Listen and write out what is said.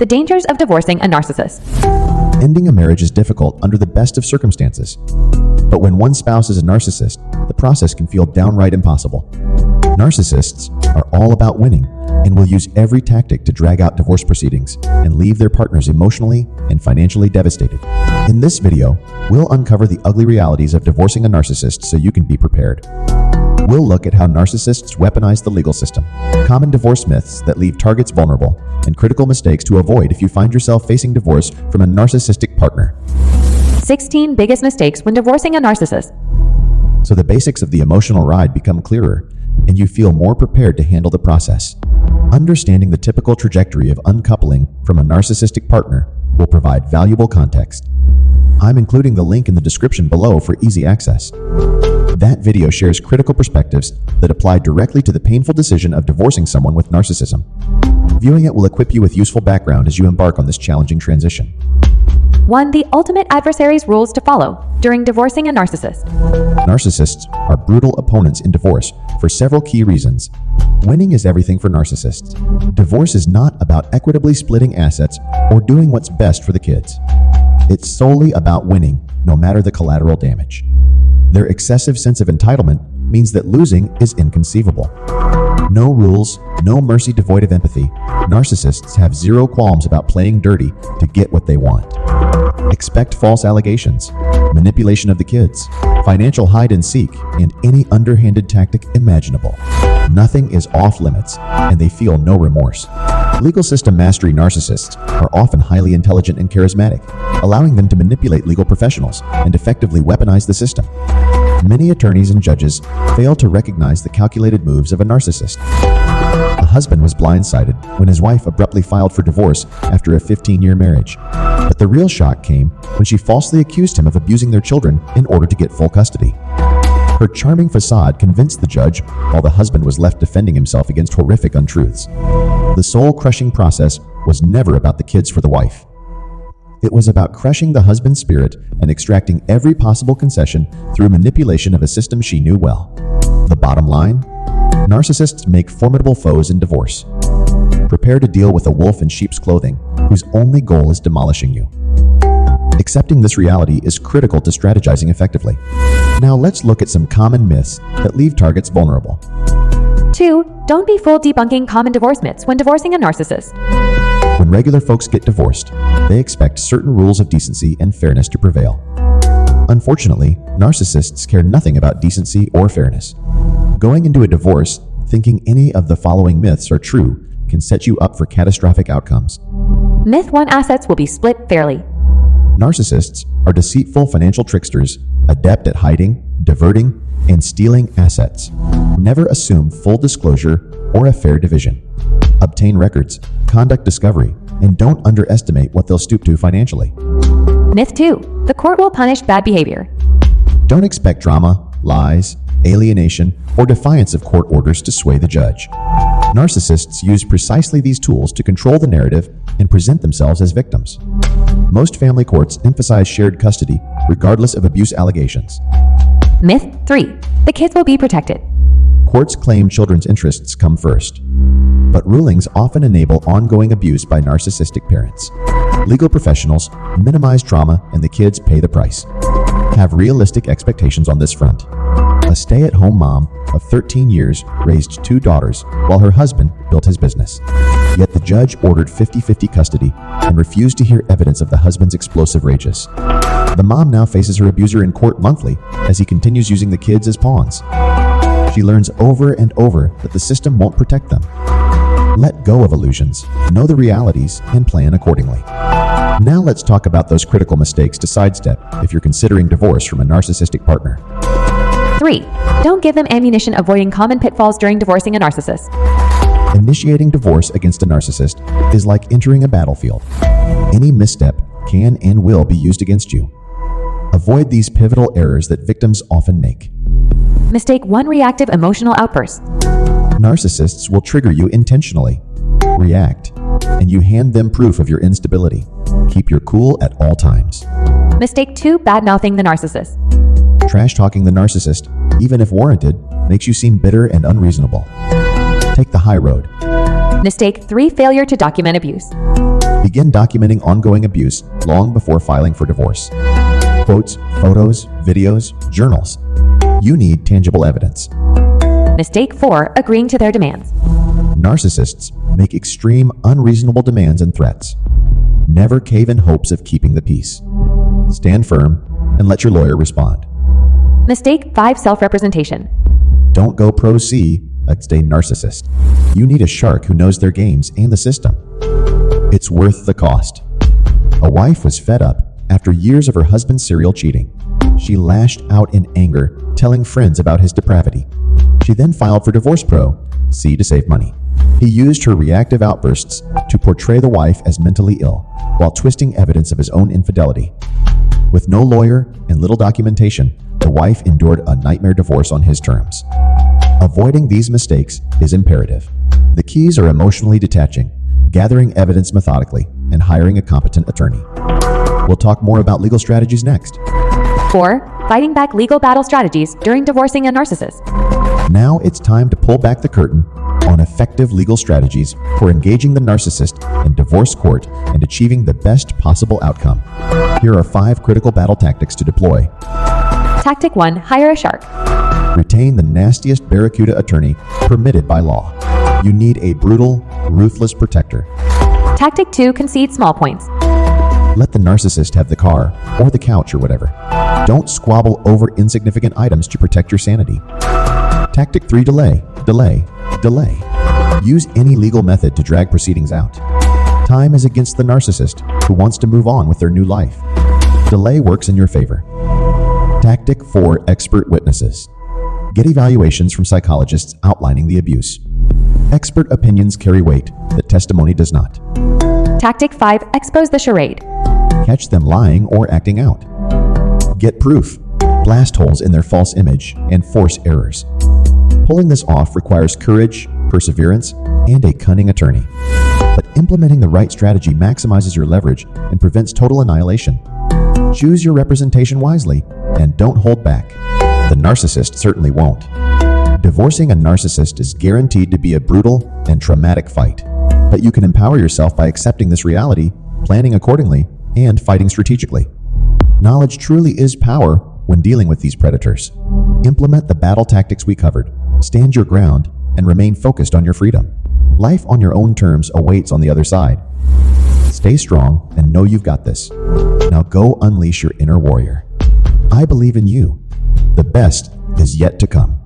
The dangers of divorcing a narcissist. Ending a marriage is difficult under the best of circumstances. But when one spouse is a narcissist, the process can feel downright impossible. Narcissists are all about winning and will use every tactic to drag out divorce proceedings and leave their partners emotionally and financially devastated. In this video, we'll uncover the ugly realities of divorcing a narcissist so you can be prepared. We'll look at how narcissists weaponize the legal system, common divorce myths that leave targets vulnerable, and critical mistakes to avoid if you find yourself facing divorce from a narcissistic partner. 16 biggest mistakes when divorcing a narcissist. So the basics of the emotional ride become clearer, and you feel more prepared to handle the process. Understanding the typical trajectory of uncoupling from a narcissistic partner will provide valuable context. I'm including the link in the description below for easy access. That video shares critical perspectives that apply directly to the painful decision of divorcing someone with narcissism. Viewing it will equip you with useful background as you embark on this challenging transition. 1. The ultimate adversaries rules to follow during divorcing a narcissist. Narcissists are brutal opponents in divorce for several key reasons. Winning is everything for narcissists. Divorce is not about equitably splitting assets or doing what's best for the kids. It's solely about winning, no matter the collateral damage. Their excessive sense of entitlement means that losing is inconceivable. No rules, no mercy, devoid of empathy. Narcissists have zero qualms about playing dirty to get what they want. Expect false allegations, manipulation of the kids, financial hide and seek, and any underhanded tactic imaginable. Nothing is off limits, and they feel no remorse. Legal system mastery narcissists are often highly intelligent and charismatic, allowing them to manipulate legal professionals and effectively weaponize the system. Many attorneys and judges fail to recognize the calculated moves of a narcissist. A husband was blindsided when his wife abruptly filed for divorce after a 15-year marriage. But the real shock came when she falsely accused him of abusing their children in order to get full custody. Her charming facade convinced the judge, while the husband was left defending himself against horrific untruths. The soul-crushing process was never about the kids for the wife. It was about crushing the husband's spirit and extracting every possible concession through manipulation of a system she knew well. The bottom line? Narcissists make formidable foes in divorce. Prepare to deal with a wolf in sheep's clothing, whose only goal is demolishing you. Accepting this reality is critical to strategizing effectively. Now let's look at some common myths that leave targets vulnerable. 2. Don't be fooled debunking common divorce myths when divorcing a narcissist. When regular folks get divorced, they expect certain rules of decency and fairness to prevail. Unfortunately, narcissists care nothing about decency or fairness. Going into a divorce thinking any of the following myths are true can set you up for catastrophic outcomes. Myth 1. Assets will be split fairly. Narcissists are deceitful financial tricksters, adept at hiding, diverting, and stealing assets. Never assume full disclosure or a fair division. Obtain records, conduct discovery, and don't underestimate what they'll stoop to financially. Myth 2. The court will punish bad behavior. Don't expect drama, lies, alienation, or defiance of court orders to sway the judge. Narcissists use precisely these tools to control the narrative and present themselves as victims. Most family courts emphasize shared custody, regardless of abuse allegations. Myth 3. The kids will be protected. Courts claim children's interests come first, but rulings often enable ongoing abuse by narcissistic parents. Legal professionals minimize trauma and the kids pay the price. Have realistic expectations on this front. A stay-at-home mom of 13 years raised 2 daughters while her husband built his business. Yet the judge ordered 50-50 custody and refused to hear evidence of the husband's explosive rages. The mom now faces her abuser in court monthly as he continues using the kids as pawns. She learns over and over that the system won't protect them. Let go of illusions, know the realities, and plan accordingly. Now let's talk about those critical mistakes to sidestep if you're considering divorce from a narcissistic partner. 3. Don't give them ammunition avoiding common pitfalls during divorcing a narcissist. Initiating divorce against a narcissist is like entering a battlefield. Any misstep can and will be used against you. Avoid these pivotal errors that victims often make. Mistake 1. Reactive emotional outbursts. Narcissists will trigger you intentionally. React, and you hand them proof of your instability. Keep your cool at all times. Mistake 2. Badmouthing the narcissist. Trash-talking the narcissist, even if warranted, makes you seem bitter and unreasonable. Take the high road. Mistake 3. Failure to document abuse. Begin documenting ongoing abuse long before filing for divorce. Quotes, photos, videos, journals. You need tangible evidence. Mistake 4. Agreeing to their demands. Narcissists make extreme, unreasonable demands and threats. Never cave in hopes of keeping the peace. Stand firm and let your lawyer respond. Mistake 5. Self-representation. Don't go pro-C against a narcissist. You need a shark who knows their games and the system. It's worth the cost. A wife was fed up after years of her husband's serial cheating. She lashed out in anger, telling friends about his depravity. She then filed for divorce pro-C to save money. He used her reactive outbursts to portray the wife as mentally ill, while twisting evidence of his own infidelity. With no lawyer and little documentation, the wife endured a nightmare divorce on his terms. Avoiding these mistakes is imperative. The keys are emotionally detaching, gathering evidence methodically, and hiring a competent attorney. We'll talk more about legal strategies next. 4. Fighting back legal battle strategies during divorcing a narcissist. Now it's time to pull back the curtain on effective legal strategies for engaging the narcissist in divorce court and achieving the best possible outcome. Here are 5 critical battle tactics to deploy. Tactic 1. Hire a shark. Retain the nastiest barracuda attorney permitted by law. You need a brutal, ruthless protector. Tactic 2. Concede small points. Let the narcissist have the car or the couch or whatever. Don't squabble over insignificant items to protect your sanity. Tactic 3. Delay. Use any legal method to drag proceedings out. Time is against the narcissist who wants to move on with their new life. Delay works in your favor. Tactic 4. Expert witnesses. Get evaluations from psychologists outlining the abuse. Expert opinions carry weight that testimony does not. Tactic 5. Expose the charade. Catch them lying or acting out. Get proof. Blast holes in their false image and force errors. Pulling this off requires courage, perseverance, and a cunning attorney. But implementing the right strategy maximizes your leverage and prevents total annihilation. Choose your representation wisely and don't hold back. The narcissist certainly won't. Divorcing a narcissist is guaranteed to be a brutal and traumatic fight. But you can empower yourself by accepting this reality, planning accordingly, and fighting strategically. Knowledge truly is power when dealing with these predators. Implement the battle tactics we covered, stand your ground, and remain focused on your freedom. Life on your own terms awaits on the other side. Stay strong and know you've got this. Now go unleash your inner warrior. I believe in you. The best is yet to come.